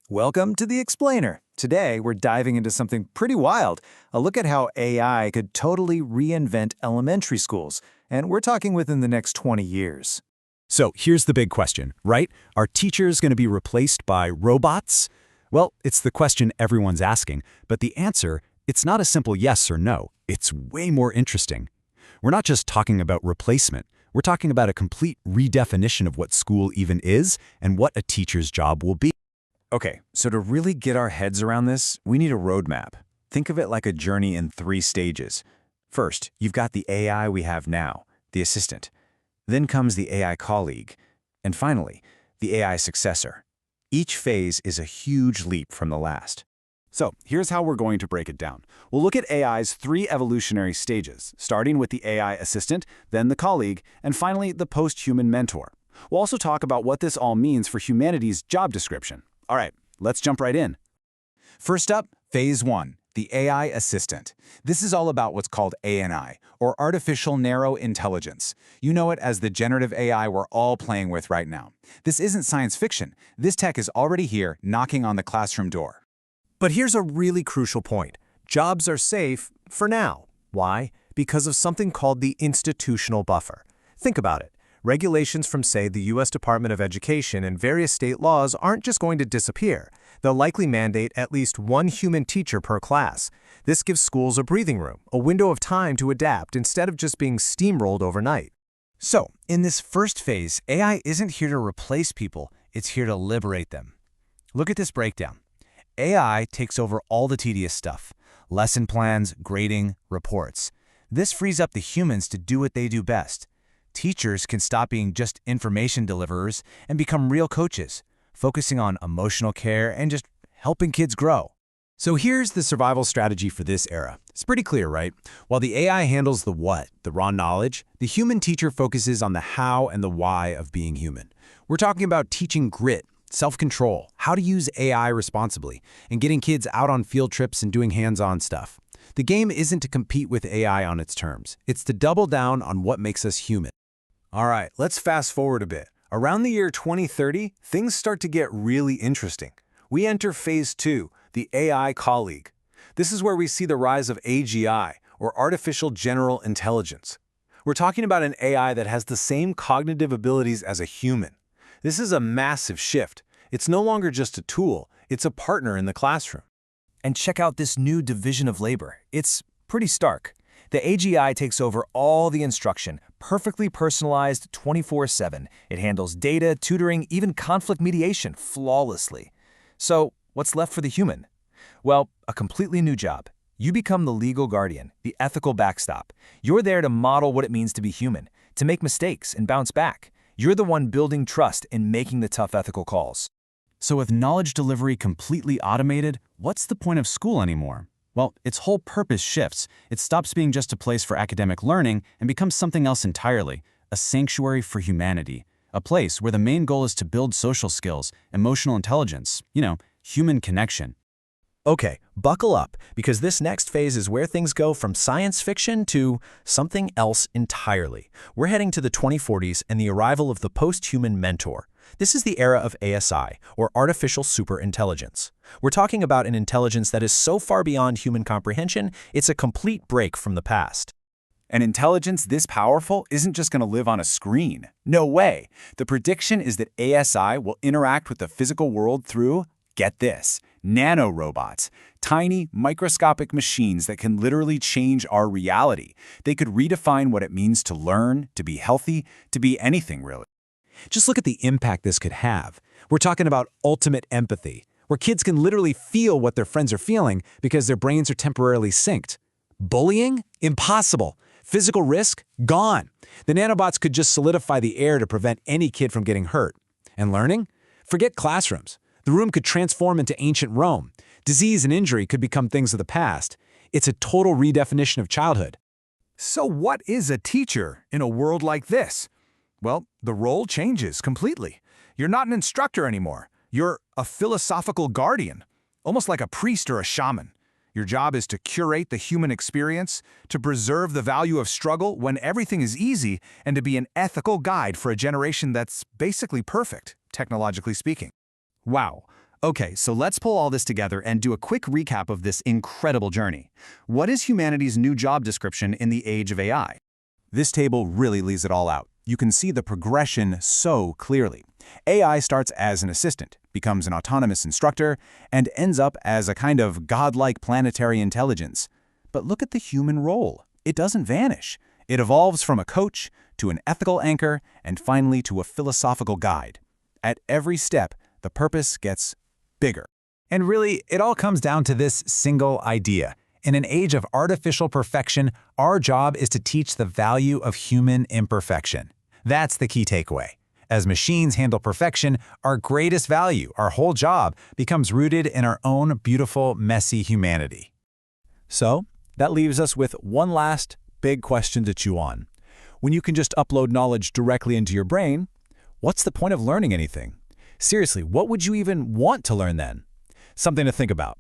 Welcome to the Explainer. Today, we're diving into something pretty wild, a look at how AI could totally reinvent elementary schools, and we're talking within the next 20 years. So here's the big question, right? Are teachers going to be replaced by robots? Well, it's the question everyone's asking, but the answer, it's not a simple yes or no. It's way more interesting. We're not just talking about replacement. We're talking about a complete redefinition of what school even is and what a teacher's job will be. Okay, so to really get our heads around this, we need a roadmap. Think of it like a journey in 3 stages. First, you've got the AI we have now, the assistant. Then comes the AI colleague. And finally, the AI successor. Each phase is a huge leap from the last. So here's how we're going to break it down. We'll look at AI's 3 evolutionary stages, starting with the AI assistant, then the colleague, and finally the post-human mentor. We'll also talk about what this all means for humanity's job description. All right, let's jump right in. First up, Phase 1, the AI assistant. This is all about what's called ANI, or Artificial Narrow Intelligence. You know it as the generative AI we're all playing with right now. This isn't science fiction. This tech is already here, knocking on the classroom door. But here's a really crucial point. Jobs are safe for now. Why? Because of something called the institutional buffer. Think about it. Regulations from, say, the U.S. Department of Education and various state laws aren't just going to disappear. They'll likely mandate at least 1 human teacher per class. This gives schools a breathing room, a window of time to adapt instead of just being steamrolled overnight. So, in this first phase, AI isn't here to replace people, it's here to liberate them. Look at this breakdown. AI takes over all the tedious stuff: lesson plans, grading, reports. This frees up the humans to do what they do best. Teachers can stop being just information deliverers and become real coaches, focusing on emotional care and just helping kids grow. So here's the survival strategy for this era. It's pretty clear, right? While the AI handles the what, the raw knowledge, the human teacher focuses on the how and the why of being human. We're talking about teaching grit, self-control, how to use AI responsibly, and getting kids out on field trips and doing hands-on stuff. The game isn't to compete with AI on its terms. It's to double down on what makes us human. All right, let's fast forward a bit. Around the year 2030, things start to get really interesting. We enter Phase 2, the AI colleague. This is where we see the rise of AGI, or Artificial General Intelligence. We're talking about an AI that has the same cognitive abilities as a human. This is a massive shift. It's no longer just a tool, it's a partner in the classroom. And check out this new division of labor. It's pretty stark. The AGI takes over all the instruction, perfectly personalized 24/7. It handles data, tutoring, even conflict mediation flawlessly. So, what's left for the human? Well, a completely new job. You become the legal guardian, the ethical backstop. You're there to model what it means to be human, to make mistakes and bounce back. You're the one building trust and making the tough ethical calls. So with knowledge delivery completely automated, what's the point of school anymore? Well, its whole purpose shifts. It stops being just a place for academic learning and becomes something else entirely, a sanctuary for humanity, a place where the main goal is to build social skills, emotional intelligence, human connection. Okay, buckle up, because this next phase is where things go from science fiction to something else entirely. We're heading to the 2040s and the arrival of the post-human mentor. This is the era of ASI, or artificial superintelligence. We're talking about an intelligence that is so far beyond human comprehension, it's a complete break from the past. An intelligence this powerful isn't just going to live on a screen. No way. The prediction is that ASI will interact with the physical world through, get this, nanorobots, tiny, microscopic machines that can literally change our reality. They could redefine what it means to learn, to be healthy, to be anything really. Just look at the impact this could have. We're talking about ultimate empathy, where kids can literally feel what their friends are feeling because their brains are temporarily synced. Bullying? Impossible. Physical risk? Gone. The nanobots could just solidify the air to prevent any kid from getting hurt. And learning? Forget classrooms. The room could transform into ancient Rome. Disease and injury could become things of the past. It's a total redefinition of childhood. So what is a teacher in a world like this? Well, the role changes completely. You're not an instructor anymore. You're a philosophical guardian, almost like a priest or a shaman. Your job is to curate the human experience, to preserve the value of struggle when everything is easy, and to be an ethical guide for a generation that's basically perfect, technologically speaking. Wow, Okay, so let's pull all this together and do a quick recap of this incredible journey. What is humanity's new job description in the age of AI? This table really lays it all out. You can see the progression so clearly. AI starts as an assistant, becomes an autonomous instructor, and ends up as a kind of godlike planetary intelligence. But look at the human role. It doesn't vanish. It evolves from a coach to an ethical anchor and finally to a philosophical guide. At every step, the purpose gets bigger. And really, it all comes down to this single idea. In an age of artificial perfection, our job is to teach the value of human imperfection. That's the key takeaway. As machines handle perfection, our greatest value, our whole job, becomes rooted in our own beautiful, messy humanity. So, that leaves us with one last big question to chew on. When you can just upload knowledge directly into your brain, what's the point of learning anything? Seriously, what would you even want to learn then? Something to think about.